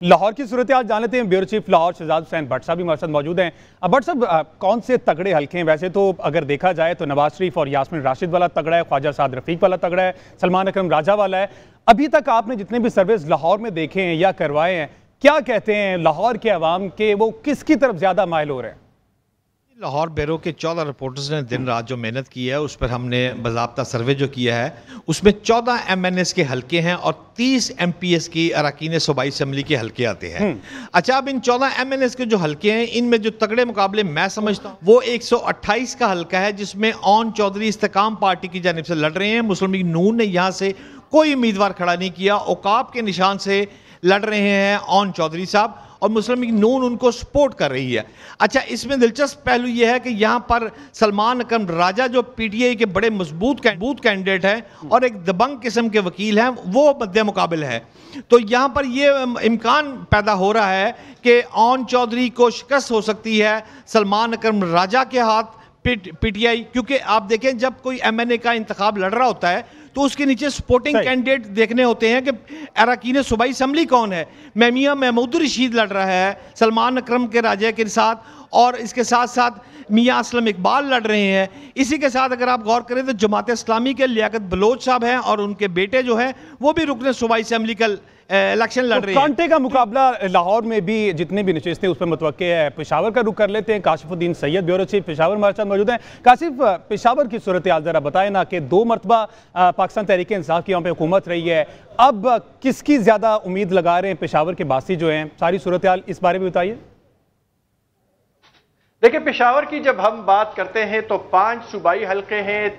लाहौर की सूरत हाल जान लेते हैं। ब्यूरो चीफ लाहौर शहजाद हुसैन भट्ट साहब भी हमारे साथ मौजूद हैं। भट्ट साहब, कौन से तगड़े हल्के हैं? वैसे तो अगर देखा जाए तो नवाज शरीफ और यास्मीन राशिद वाला तगड़ा है, ख्वाजा साद रफीक वाला तगड़ा है, सलमान अकरम राजा वाला है। अभी तक आपने जितने भी सर्वेस लाहौर में देखे हैं या करवाए हैं, क्या कहते हैं लाहौर के अवाम के वो किसकी तरफ ज्यादा माइल हो रहे हैं? लाहौर ब्यूरो के 14 रिपोर्टर्स ने दिन रात जो मेहनत की है उस पर हमने बाज़ाब्ता सर्वे जो किया है उसमें 14 MNS के हल्के हैं और 30 MPS की अरकान सूबाई असम्बली के हल्के आते हैं। अच्छा, अब इन 14 MNS के जो हल्के हैं इनमें जो तगड़े मुकाबले मैं समझता हूँ वो 128 का हल्का है जिसमें ओन चौधरी इस्तेकाम पार्टी की जानिब से लड़ रहे हैं। मुस्लिम लीग नून ने यहाँ से कोई उम्मीदवार खड़ा नहीं किया, औकाब के निशान से लड़ रहे हैं ओन चौधरी साहब और मुस्लिम लीग नून उनको सपोर्ट कर रही है। अच्छा, इसमें दिलचस्प पहलू यह है कि यहाँ पर सलमान अकरम राजा जो PTI के बड़े मजबूत कैंडिडेट हैं और एक दबंग किस्म के वकील हैं, वो मद्दे मुकाबिल है। तो यहाँ पर ये इम्कान पैदा हो रहा है कि ओन चौधरी को शिकस्त हो सकती है सलमान अकरम राजा के हाथ PTI, क्योंकि आप देखें जब कोई MNA का इंतखाब लड़ रहा होता है तो उसके नीचे सपोर्टिंग कैंडिडेट देखने होते हैं कि अरकान सूबाई असम्बली कौन है। मियां महमूद रशीद लड़ रहा है सलमान अकरम के राजा के साथ और इसके साथ साथ मियां असलम इकबाल लड़ रहे हैं। इसी के साथ अगर आप गौर करें तो जमात इस्लामी के लियाकत बलोच साहब हैं और उनके बेटे जो हैं वो भी रुकने सूबाई असम्बली का इलेक्शन लड़ रहे हैं। कांटे का मुकाबला लाहौर में भी जितने भी नशिस्तें उस पर मुतवक्के है। पेशावर का रुख कर लेते हैं। काशिफुद्दीन सैयद ब्यूरो चीफ पेशावर हमारे साथ मौजूद हैं। काशिफ, पेशावर की सूरत हाल जरा बताए ना कि 2 मरतबा पाकिस्तान तहरीक इंसाफ की यहाँ पे हुकूमत रही है, अब किसकी ज्यादा उम्मीद लगा रहे हैं पेशावर के बासी जो हैं? सारी सूरत हाल इस बारे में बताइए। देखिए, पेशावर की जब हम बात करते हैं तो 5 सूबाई हल्के हैं,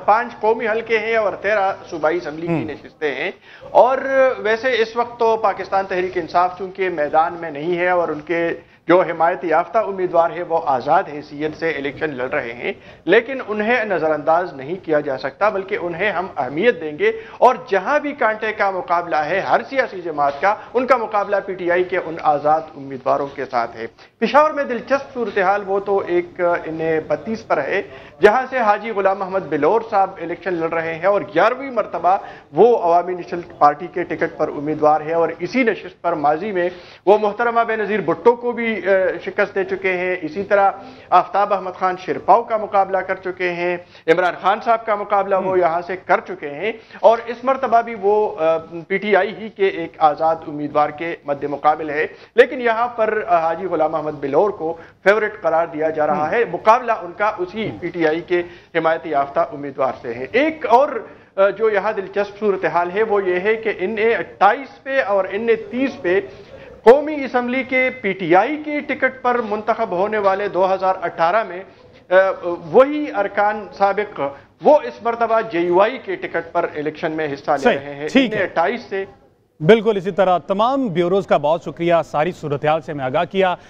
5 कौमी हल्के हैं और 13 सूबाई असम्बली की नशिस्तें हैं। और वैसे इस वक्त तो पाकिस्तान तहरीक इंसाफ चूंकि मैदान में नहीं है और उनके जो हिमायत याफ्ता उम्मीदवार है वो आज़ाद हैसियत से इलेक्शन लड़ रहे हैं, लेकिन उन्हें नज़रअंदाज नहीं किया जा सकता बल्कि उन्हें हम अहमियत देंगे। और जहां भी कांटे का मुकाबला है हर सियासी जमात का, उनका मुकाबला PTI के उन आज़ाद उम्मीदवारों के साथ है। पेशावर में दिलचस्प सूरत हाल वो तो एक इन्हें 32 पर है जहां से हाजी गुलाम मोहम्मद बिलोर साहब इलेक्शन लड़ रहे हैं और 11वीं मरतबा वो अवामी नेशनल पार्टी के टिकट पर उम्मीदवार है। और इसी नशिस्त पर माजी में वो मोहतरमा बेनज़ीर भुट्टो को भी शिकस्त दे चुके हैं। इसी तरह आफ्ताब अहमद खान शिरपाव का मुकाबला कर चुके हैं, इमरान खान साहब का मुकाबला वो यहाँ से कर चुके हैं और इस मरतबा भी वो PTI ही के एक आज़ाद उम्मीदवार के मद्दे मुकाबिल है। लेकिन यहाँ पर हाजी गुलाम मोहम्मद बिलोर को फेवरेट करार दिया जा रहा है। मुकाबला उनका उसी PTI के हिमायत याफ्ता उम्मीदवार से है। एक और जो यहाँ दिलचस्प सूरत हाल है वो ये है कि इन्हें 28 पे और इन्हें 30 पे कौमी असम्बली के PTI के टिकट पर मुंतखब होने वाले 2018 में वही अरकान साबिक वो इस मरतबा JUI के टिकट पर इलेक्शन में हिस्सा ले रहे हैं। इन्हें 28 से बिल्कुल इसी तरह तमाम ब्यूरोज का बहुत शुक्रिया, सारी सूरत हाल से हमें आगाह किया।